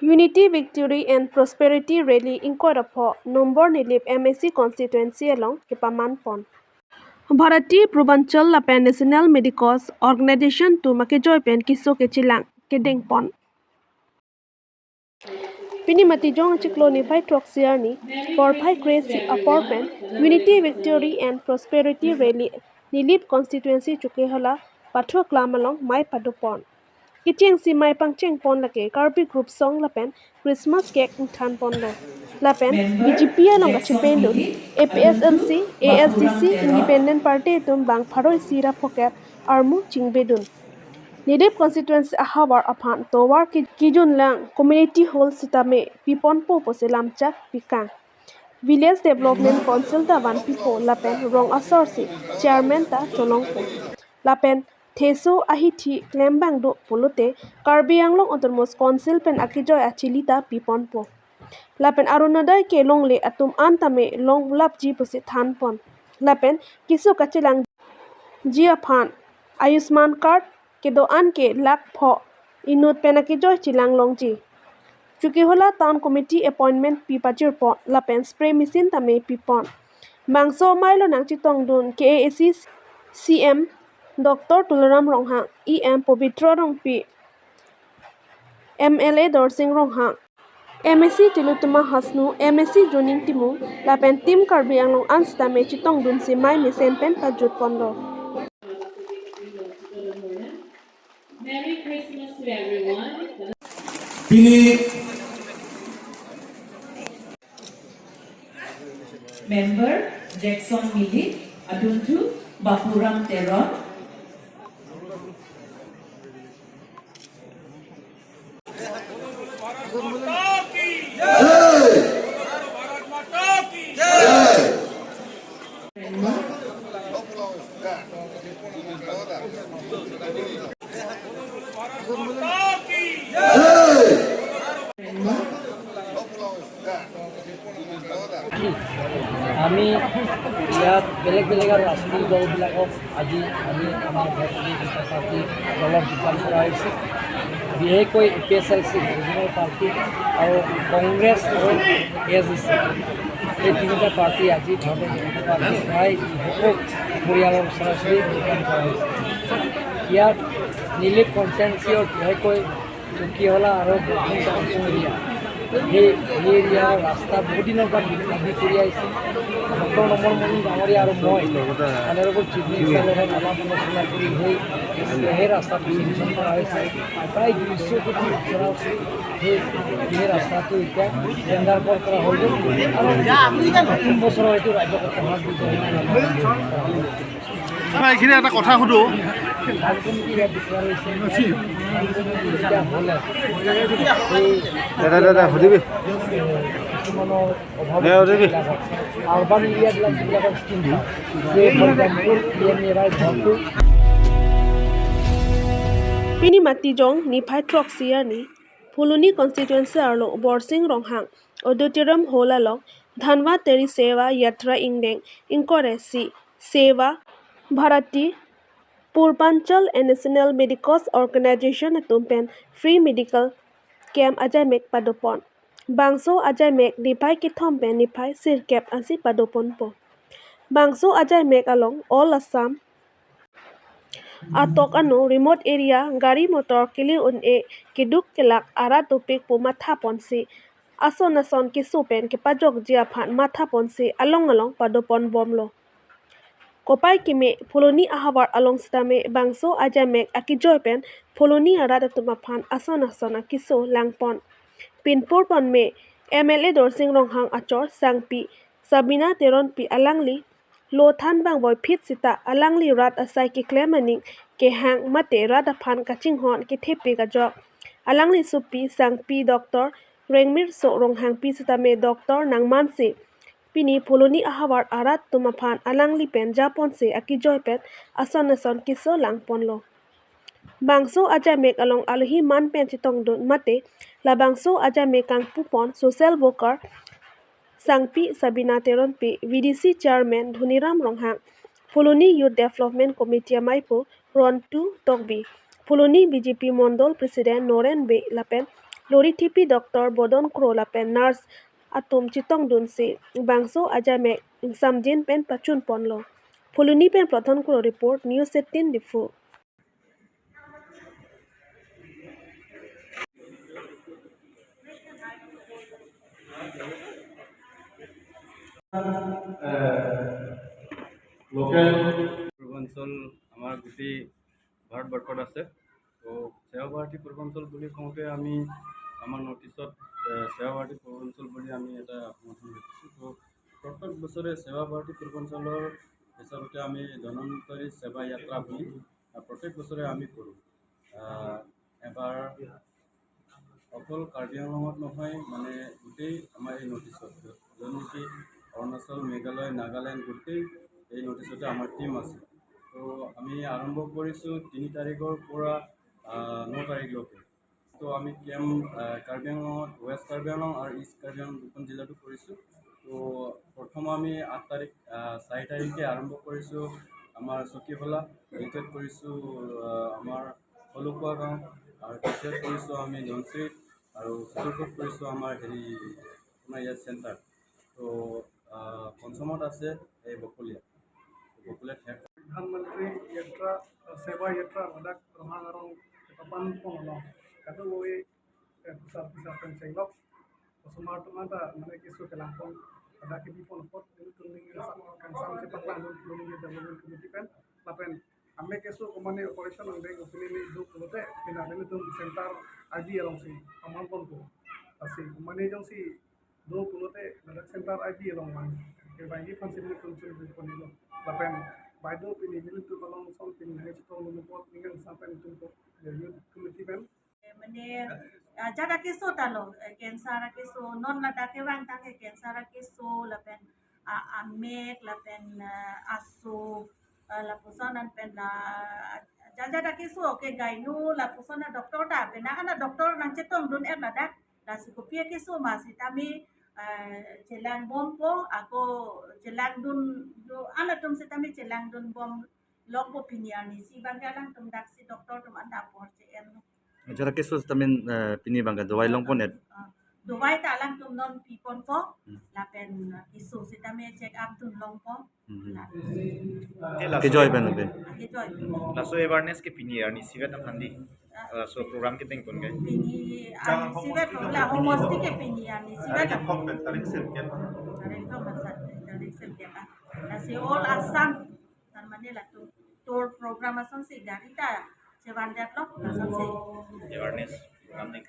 Unity, Victory and Prosperity Rally Incorapho Nombor Nilip MSC Constituency along Kipamanpon. Bharati Purbanchal Lapan National Medicos Organization to Makejoy Pen Kiso Kechilang Kedengpon. Pini matijong Chiklonify Troxiarni Porpai Crazy Apartment Unity, Victory and Prosperity Rally Nilip Constituency Chukehala Patho Klamalong Mai Padupon. Kicheng si mai pangcheng pon lake Karpi Group Song Lapen Christmas Cake Than Pon Lo Lapen BGP along Chipendun APSLC ASDC Independent Party Tum Bang Paroi Sira Pocket Armu Chingbedun Nidip Constituency Ahawar Apan Towar Kijun Lang Community Hall Sitame Pipon Po Poselam Chak Pikang Village Development Council Davan Pipo Lapen Rong Asorsi Chairman Ta Cholongpo Lapen Theso ahithi klembang do polote Karbi Anglong Autonomous Council pen akijoy achilita pipon po. Lapen arunodai ke longle atum antame long lapji posi than pon. Lapen kisu kachilang jia phan Ayushman card ke do an ke lak pho inut pen akijoy chilang longji. Chukihola Town Committee Appointment pipachir po lapen spray machine tame pipon. Bangso mailo nang chitong dun KAC CM Dr. Tularam Ronghang, EM Povitra Rongpi, MLA Dorsing Ronghang, MSC Tilutuma Hasnu, MSC Joning Timu, Lapen Tim Karbi Anglong Anstame Chitong Dun Si Mai Misempen Pajut Pondo. Merry Christmas to everyone. Pini Member Jackson Mili, Aduntu Bapuram Teron. আমি ইয়াত বেলেগ বেলেগ আৰু ৰাজনৈতিক দলবিলাকক আজি আমি আমাৰ ভাৰতীয় জনতা পাৰ্টীৰ দলত যোগদান কৰা হৈছে বিশেষকৈ APSLC ৰিজনেল পাৰ্টি আৰু কংগ্ৰেছ আৰু ASDC এই তিনিটা পাৰ্টি আজি ভাৰতীয় জনতা পাৰ্টীৰ প্ৰায় সকলো পৰিয়ালৰ সৰাসৰি যোগদান কৰা হৈছে ইয়াত নিলিপ কনষ্টিটুৱেঞ্চিৰ বিশেষকৈ চুকিহলা আৰু দক্ষিণ কামপুৰ এৰিয়া সেই এৰিয়াৰ ৰাস্তা বহুত দিনৰ পৰা দাবী কৰি আহিছে ডক্টৰ নমল মণি ডাঙৰীয়া আৰু মই আনেৰবোৰ চিফ মিনিষ্টাৰৰ লগত আলাপ আলোচনা কৰি সেই ৰাস্তাটো নিৰ্মাণ কৰা হৈছে প্ৰায় 200 কোটি খৰচ সেই ৰাস্তাটো এতিয়া টেণ্ডাৰ কৰা হৈ গ'ল আৰু 3 বছৰৰ এইটো ৰাজ্যৰ সমাজ এইখিনি এটা কথা সুধোঁ দাদা সুধিবি আৰবান এৰিয়াবিলাক যিবিলাকৰ scheme Pini matijong Nifai Troxiarni Puluni Constituency Arlo Borsing Ronghang Auditorium Holalong Dhanwa Teri Seva Yatra Ingdeng Inkoresi Seva Bharati Purbanchal and National Medicos Organization Tumpen Free Medical Camp Ajay Mek Padopon Bangso Ajay Mek Nifai Kithompen Nifai Sirkep Asi Padopon Po Bangso Ajay Mek along all Assam Atok ano remote area gari motor kili un kiduk kelak ara topik po matha ponsi ason kisupen ke pajok jia phan matha ponsi along padopon bomlo kopai kime pholoni ahabar along stame bangso ajamek akijoy pen pholoni ara tuma phan ason akiso langpon pinpur pon me MLA Dorsing Ronghang achor sangpi Sabina Teronpi alangli lo than bang boy phit sita alangli rat asai ki klemaning ke hang mate rat phan kaching hon ki thepe ga jok alangli supi sangpi doctor rengmir so ronghang pi sita me doctor nangman se pini pholoni ahawar arat tuma phan alangli pen japon se akijoy pet ason kiso langpon lo bangso aja mek along alhi man pen chitong don mate la bangso aja mek kang pupon social worker Sangpi Sabina Teronpi, VDC Chairman Dhuniram Ronghang, Pholoni Youth Development Committee Maipo, Ron 2 Tokbi, Pholoni BJP Mondol President Noren B. Lapen, Lori TP Dr. Bodon Kro lapen nurse atum chitong dun si bangso aja me samjin pen pachun ponlo. Fuluni pen prothon kro report News 18 difu. পূৰ্বাঞ্চল আমাৰ গোটেই ভাৰতবৰ্ষত আছে তো সেৱা ভাৰতী পূৰ্বাঞ্চল বুলি কওঁতে আমি আমাৰ নটিছত সেৱা ভাৰতী পূৰ্বাঞ্চল বুলি আমি এটা নতুন লিখিছোঁ তো প্ৰত্যেক বছৰে সেৱা ভাৰতী পূৰ্বাঞ্চলৰ হিচাপতে আমি ধন্বন্তৰী সেৱা যাত্ৰা বুলি প্ৰত্যেক বছৰে আমি কৰোঁ এবাৰ অকল কাৰ্বি আংলঙত নহয় মানে গোটেই আমাৰ এই নটিছত য'ত নেকি অৰুণাচল মেঘালয় নাগালেণ্ড গোটেই এই নটিছতে আমাৰ টীম আছে তো আমি আৰম্ভ কৰিছোঁ 3 তাৰিখৰ পৰা 9 তাৰিখলৈকে তো আমি কেম্প কাৰ্বি আংলঙত ৱেষ্ট কাৰ্বি আংলং আৰু ইষ্ট কাৰ্বি আংলং দুখন জিলাতো কৰিছোঁ তো প্ৰথম আমি 4 তাৰিখে আৰম্ভ কৰিছোঁ আমাৰ চকীহোলা দ্বিতীয়ত কৰিছোঁ আমাৰ হলুকুৱা গাঁও আৰু তৃতীয়ত কৰিছোঁ আমি ধনচিৰিত আৰু চতুৰ্থত কৰিছোঁ আমাৰ আপোনাৰ ইয়াত চেণ্টাৰ তো পঞ্চমত আছে এই বকলীয়াত শেষ प्रधानमंत्री यात्रा सेवा यात्रा Ladakh रमांगारong kapan ponglo katu woi pusat pencelok osmar tumata mana kisu kelampong ada ke dipon pot itu tuning kan sam cepat lang tuning development committee pen lapen ame kisu komane operation ang deng opini ni du kulote pina deni tum center aji along si amampon ko asi komane jong si do kulote ladaख center aji along man ke bagi pansin tum curi ponilo lapen Baido pini bilu tu kalau musang pini hari itu kalau membuat dengan sampai itu youth committee pen. Mene jada kiso talo kensara kiso non lada ke wang ta ke kensara kiso lapen amek lapen aso la pusanan pen la jada kiso ke gainu la pusana doktor ta pena ana doktor nang cetong dun lada la sikopia kiso masih kami jelang bom po ako jelang dun do ana tum setami jelang dun bom log opinion ni si banggalang tum dak si doktor tum anda por cen Jara kesus tamin pini bangga dawai long ponet. Dawai ta lang tum non pipon po lapen isu setami check up tum long po Ke joy ben be. ke joy laso awareness ke pini ani sivet apandi so program ke teng kon gai pini ani sivet la homosti ke pini ani sivet tarik sel ken tarik sel ken la si all asam tan manila tu tour program asam si garita sebandak lo asam si awareness program teng